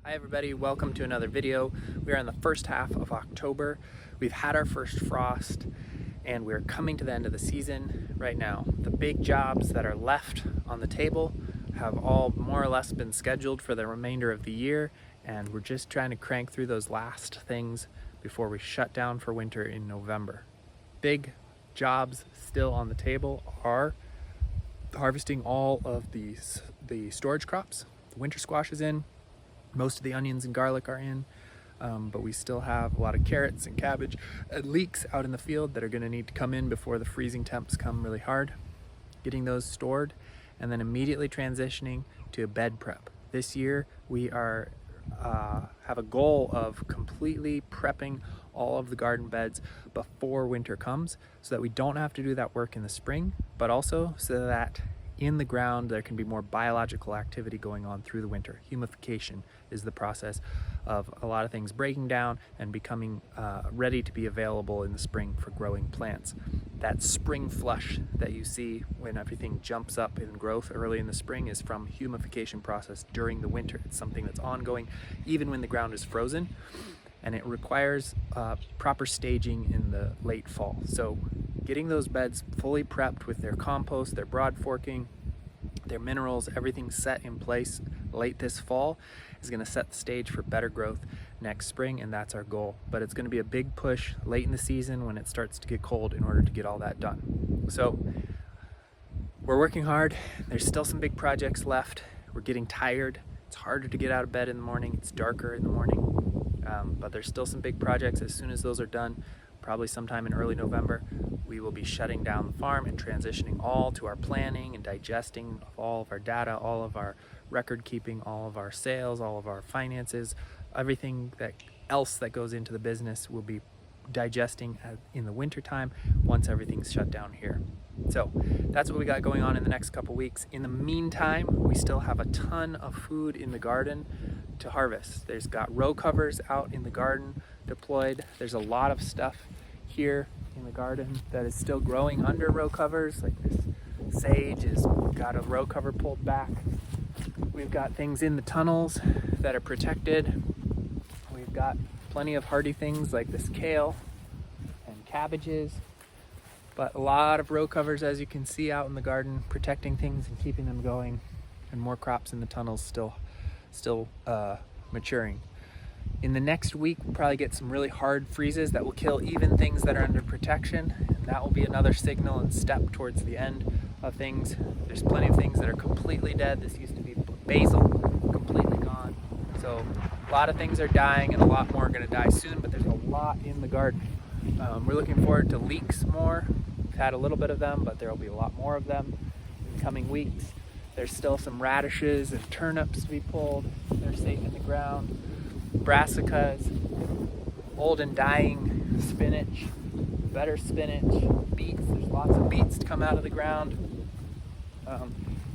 Hi everybody, welcome to another video. We are in the first half of October. We've had our first frost and we're coming to the end of the season right now. The big jobs that are left on the table have all more or less been scheduled for the remainder of the year, and we're just trying to crank through those last things before we shut down for winter in November. Big jobs still on the table are harvesting all of the storage crops. The winter squash is in. Most of the onions and garlic are in, but we still have a lot of carrots and cabbage and leeks out in the field that are going to need to come in before the freezing temps come really hard. Getting those stored and then immediately transitioning to bed prep. This year we are have a goal of completely prepping all of the garden beds before winter comes, so that we don't have to do that work in the spring, but also so that in the ground there can be more biological activity going on through the winter. Humification is the process of a lot of things breaking down and becoming ready to be available in the spring for growing plants. That spring flush that you see when everything jumps up in growth early in the spring is from humification process during the winter. It's something that's ongoing even when the ground is frozen, and it requires proper staging in the late fall. So getting those beds fully prepped with their compost, their broad forking, their minerals, everything set in place late this fall is going to set the stage for better growth next spring, and that's our goal. But it's going to be a big push late in the season when it starts to get cold in order to get all that done. So we're working hard. There's still some big projects left. We're getting tired. It's harder to get out of bed in the morning. It's darker in the morning, but there's still some big projects. As soon as those are done, probably sometime in early November, we will be shutting down the farm and transitioning all to our planning and digesting of all of our data, all of our record keeping, all of our sales, all of our finances, everything else that goes into the business will be digesting in the winter time once everything's shut down here. So that's what we got going on in the next couple weeks. In the meantime, we still have a ton of food in the garden to harvest. There's got row covers out in the garden deployed. There's a lot of stuff here in the garden that is still growing under row covers, like this sage has got a row cover pulled back. We've got things in the tunnels that are protected. We've got plenty of hardy things like this kale and cabbages, but a lot of row covers, as you can see, out in the garden, protecting things and keeping them going, and more crops in the tunnels still maturing. In the next week, we'll probably get some really hard freezes that will kill even things that are under protection, and that will be another signal and step towards the end of things. There's plenty of things that are completely dead. This used to be basil, completely gone. So a lot of things are dying, and a lot more are going to die soon, but there's a lot in the garden. We're looking forward to leeks more. We've had a little bit of them, but there will be a lot more of them in the coming weeks. There's still some radishes and turnips to be pulled. They're safe in the ground. Brassicas, old and dying spinach, better spinach, beets. There's lots of beets to come out of the ground.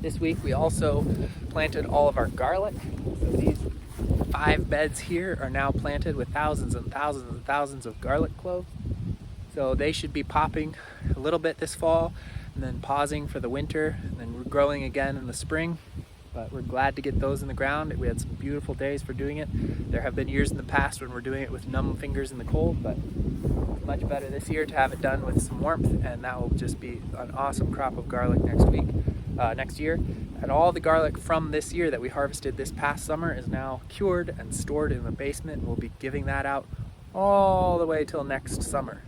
This week we also planted all of our garlic. So these 5 beds here are now planted with thousands and thousands and thousands of garlic cloves. So they should be popping a little bit this fall, and then pausing for the winter, and then growing again in the spring. But we're glad to get those in the ground. We had some beautiful days for doing it. There have been years in the past when we're doing it with numb fingers in the cold, but it's much better this year to have it done with some warmth, and that will just be an awesome crop of garlic next year. And all the garlic from this year that we harvested this past summer is now cured and stored in the basement. We'll be giving that out all the way till next summer.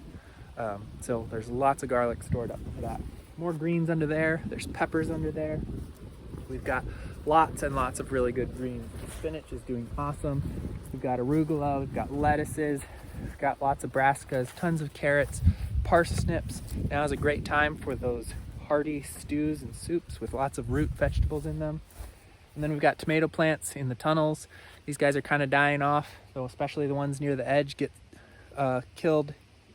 So there's lots of garlic stored up for that. More greens under there. There's peppers under there. We've got lots and lots of really good greens. Spinach is doing awesome. We've got arugula, we've got lettuces, we've got lots of brassicas, tons of carrots, parsnips. Now is a great time for those hearty stews and soups with lots of root vegetables in them. And then we've got tomato plants in the tunnels. These guys are kind of dying off, so especially the ones near the edge get killed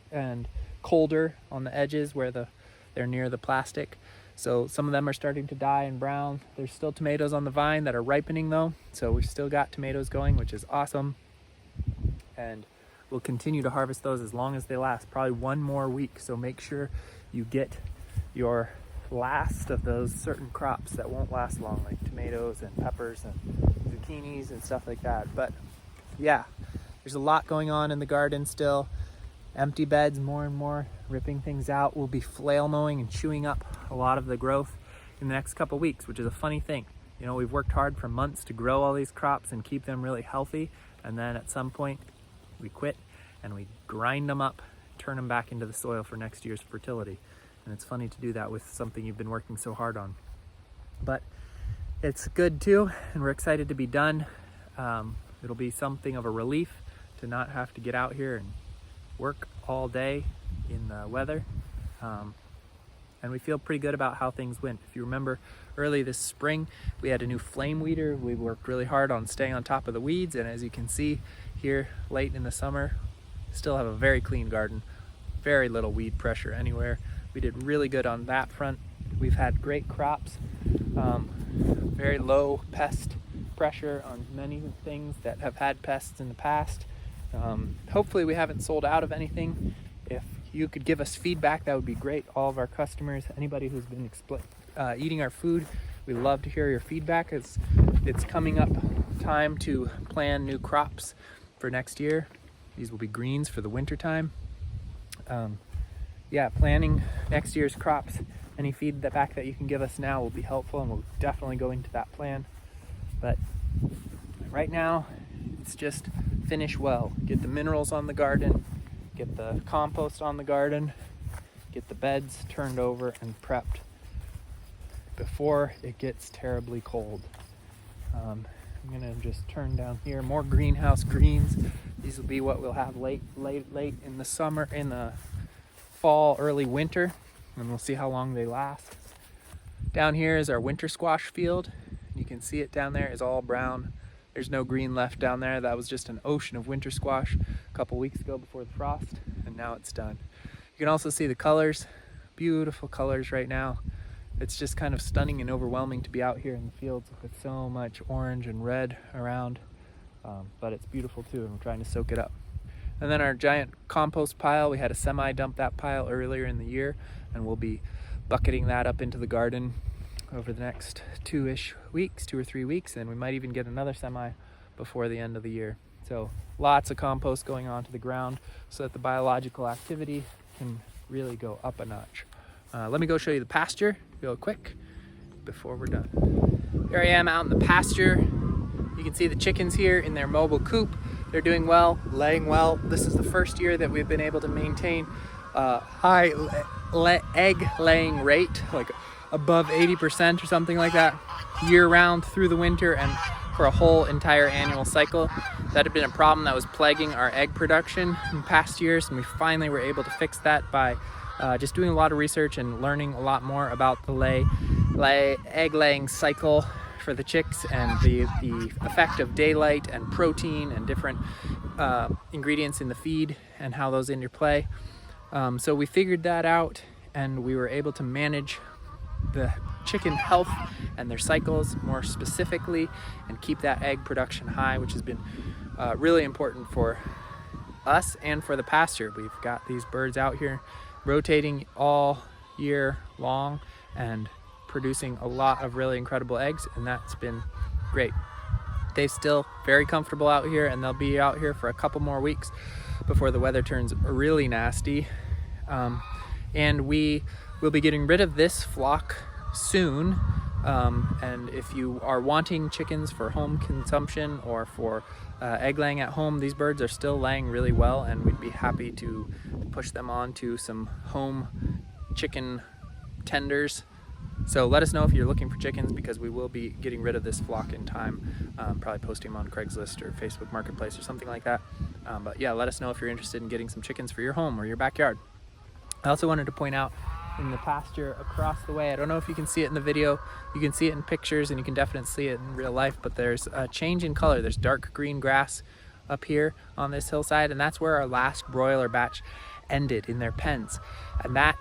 and colder on the edges where they're near the plastic. So some of them are starting to die and brown. There's still tomatoes on the vine that are ripening though. So we've still got tomatoes going, which is awesome. And we'll continue to harvest those as long as they last, probably one more week. So make sure you get your last of those certain crops that won't last long, like tomatoes and peppers and zucchini. zucchinis and stuff like that. But yeah, there's a lot going on in the garden still. Empty beds more and more, ripping things out. We'll be flail mowing and chewing up a lot of the growth in the next couple weeks, which is a funny thing. You know, we've worked hard for months to grow all these crops and keep them really healthy, and then at some point we quit and we grind them up, turn them back into the soil for next year's fertility. And it's funny to do that with something you've been working so hard on. But it's good too, and we're excited to be done. It'll be something of a relief to not have to get out here and work all day in the weather. And we feel pretty good about how things went. If you remember early this spring, we had a new flame weeder. We worked really hard on staying on top of the weeds, and as you can see here late in the summer, still have a very clean garden, very little weed pressure anywhere. We did really good on that front. We've had great crops, very low pest pressure on many things that have had pests in the past. Hopefully we haven't sold out of anything. If you could give us feedback, that would be great. All of our customers, anybody who's been eating our food, we love to hear your feedback. It's coming up time to plan new crops for next year. These will be greens for the winter time. Yeah, planning next year's crops, any feedback that you can give us now will be helpful, and we'll definitely go into that plan. But right now, it's just finish well. Get the minerals on the garden, get the compost on the garden, get the beds turned over and prepped before it gets terribly cold. I'm gonna just turn down here, more greenhouse greens. These will be what we'll have late in the summer, in the fall, early winter, and we'll see how long they last. Down here is our winter squash field. You can see it down there is all brown. There's no green left down there. That was just an ocean of winter squash a couple weeks ago before the frost, and now it's done. You can also see the colors, beautiful colors right now. It's just kind of stunning and overwhelming to be out here in the fields with so much orange and red around, but it's beautiful too, and we're trying to soak it up. And then our giant compost pile, we had a semi dump that pile earlier in the year, and we'll be bucketing that up into the garden over the next 2 or 3 weeks, and we might even get another semi before the end of the year. So lots of compost going onto the ground so that the biological activity can really go up a notch. Let me go show you the pasture real quick before we're done. Here I am out in the pasture. You can see the chickens here in their mobile coop. They're doing well, laying well. This is the first year that we've been able to maintain a high egg laying rate, like above 80% or something like that, year round through the winter and for a whole entire annual cycle. That had been a problem that was plaguing our egg production in past years, and we finally were able to fix that by just doing a lot of research and learning a lot more about the egg laying cycle for the chicks and the effect of daylight and protein and different ingredients in the feed and how those interplay. So we figured that out, and we were able to manage the chicken health and their cycles more specifically and keep that egg production high, which has been really important for us and for the pasture. We've got these birds out here rotating all year long and producing a lot of really incredible eggs, and that's been great. They're still very comfortable out here, and they'll be out here for a couple more weeks before the weather turns really nasty. And we will be getting rid of this flock soon. And if you are wanting chickens for home consumption or for egg laying at home, these birds are still laying really well, and we'd be happy to push them on to some home chicken tenders. So let us know if you're looking for chickens, because we will be getting rid of this flock in time, probably posting them on Craigslist or Facebook Marketplace or something like that. But yeah, let us know if you're interested in getting some chickens for your home or your backyard. I also wanted to point out in the pasture across the way, I don't know if you can see it in the video, you can see it in pictures, and you can definitely see it in real life, but there's a change in color. There's dark green grass up here on this hillside, and that's where our last broiler batch ended in their pens. And that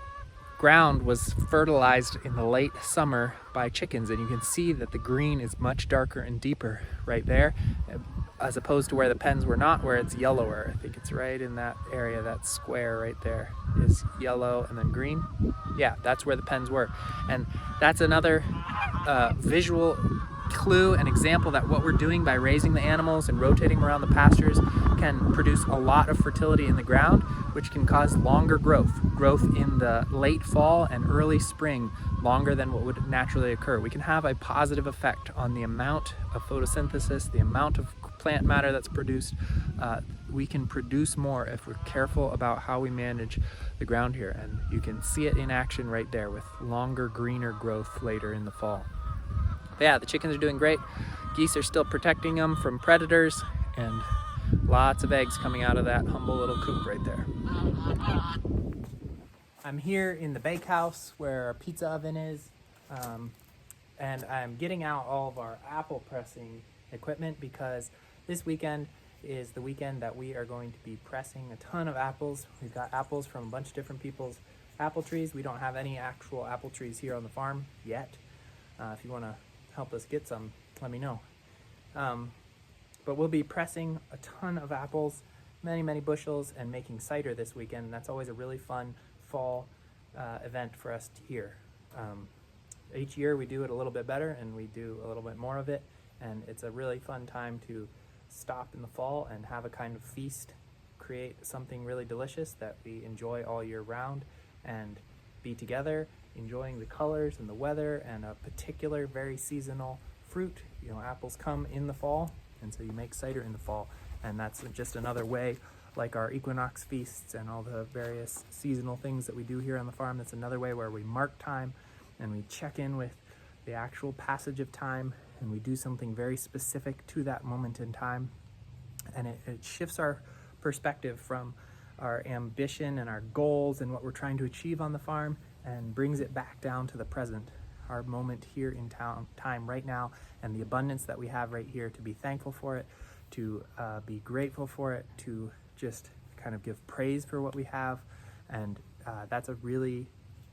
ground was fertilized in the late summer by chickens, and you can see that the green is much darker and deeper right there, as opposed to where the pens were not, where it's yellower. I think it's right in that area, that square right there is yellow and then green. Yeah, that's where the pens were. And that's another visual clue, an example that what we're doing by raising the animals and rotating them around the pastures can produce a lot of fertility in the ground, which can cause longer growth in the late fall and early spring, longer than what would naturally occur. We can have a positive effect on the amount of photosynthesis, the amount of plant matter that's produced. We can produce more if we're careful about how we manage the ground here, and you can see it in action right there with longer, greener growth later in the fall. But yeah, the chickens are doing great. Geese are still protecting them from predators, and lots of eggs coming out of that humble little coop right there. I'm here in the bakehouse where our pizza oven is, and I'm getting out all of our apple pressing equipment because this weekend is the weekend that we are going to be pressing a ton of apples. We've got apples from a bunch of different people's apple trees. We don't have any actual apple trees here on the farm yet. If you want to help us get some, let me know. But we'll be pressing a ton of apples, many bushels, and making cider this weekend. And that's always a really fun fall event for us here. Each year we do it a little bit better and we do a little bit more of it, and it's a really fun time to stop in the fall and have a kind of feast, create something really delicious that we enjoy all year round, and be together enjoying the colors and the weather and a particular very seasonal fruit. You know, apples come in the fall, and so you make cider in the fall, and that's just another way, like our equinox feasts and all the various seasonal things that we do here on the farm. That's another way where we mark time and we check in with the actual passage of time, and we do something very specific to that moment in time, and it shifts our perspective from our ambition and our goals and what we're trying to achieve on the farm, and brings it back down to the present, our moment here in time right now, and the abundance that we have right here, to be thankful for it, to be grateful for it, to just kind of give praise for what we have. And that's a really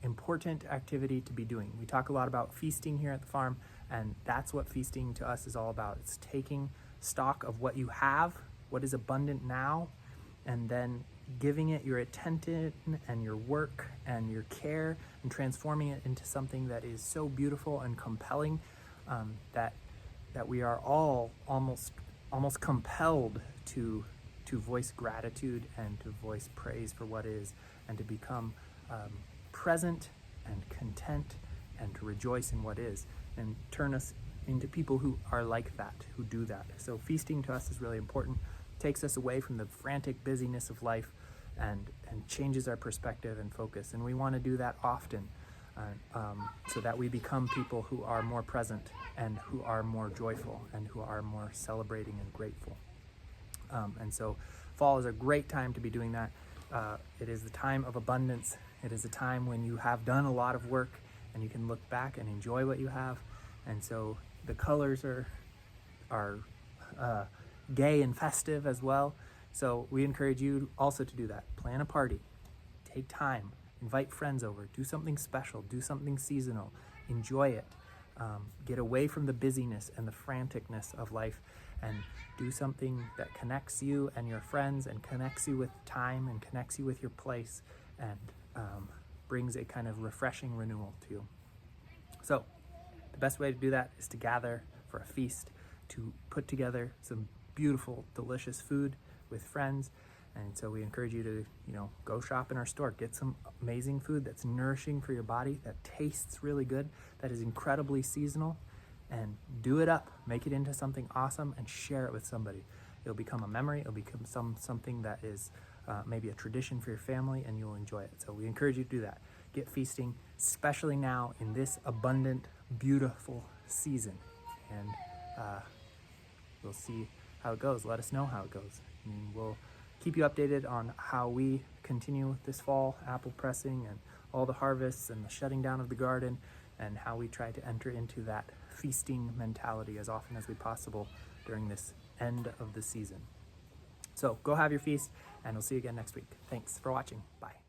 important activity to be doing. We talk a lot about feasting here at the farm, and that's what feasting to us is all about. It's taking stock of what you have, what is abundant now, and then giving it your attention and your work and your care, and transforming it into something that is so beautiful and compelling, that we are all almost compelled to voice gratitude and to voice praise for what is, and to become present and content, and to rejoice in what is, and turn us into people who are like that, who do that. So feasting to us is really important. Takes us away from the frantic busyness of life, and changes our perspective and focus. And we want to do that often, so that we become people who are more present and who are more joyful and who are more celebrating and grateful. And so fall is a great time to be doing that. It is the time of abundance. It is a time when you have done a lot of work and you can look back and enjoy what you have. And so the colors are gay and festive as well. So we encourage you also to do that. Plan a party, take time, invite friends over, do something special, do something seasonal, enjoy it. Get away from the busyness and the franticness of life, and do something that connects you and your friends, and connects you with time, and connects you with your place, and brings a kind of refreshing renewal to you. So the best way to do that is to gather for a feast, to put together some beautiful, delicious food with friends. And so we encourage you to, go shop in our store, get some amazing food that's nourishing for your body, that tastes really good, that is incredibly seasonal, and do it up, make it into something awesome, and share it with somebody. It'll become a memory, it'll become something that is maybe a tradition for your family, and you'll enjoy it. So we encourage you to do that. Get feasting, especially now in this abundant, beautiful season. And we'll see how it goes. Let us know how it goes. And we'll keep you updated on how we continue this fall apple pressing and all the harvests and the shutting down of the garden, and how we try to enter into that feasting mentality as often as we possible during this end of the season. So go have your feast, and we'll see you again next week. Thanks for watching. Bye.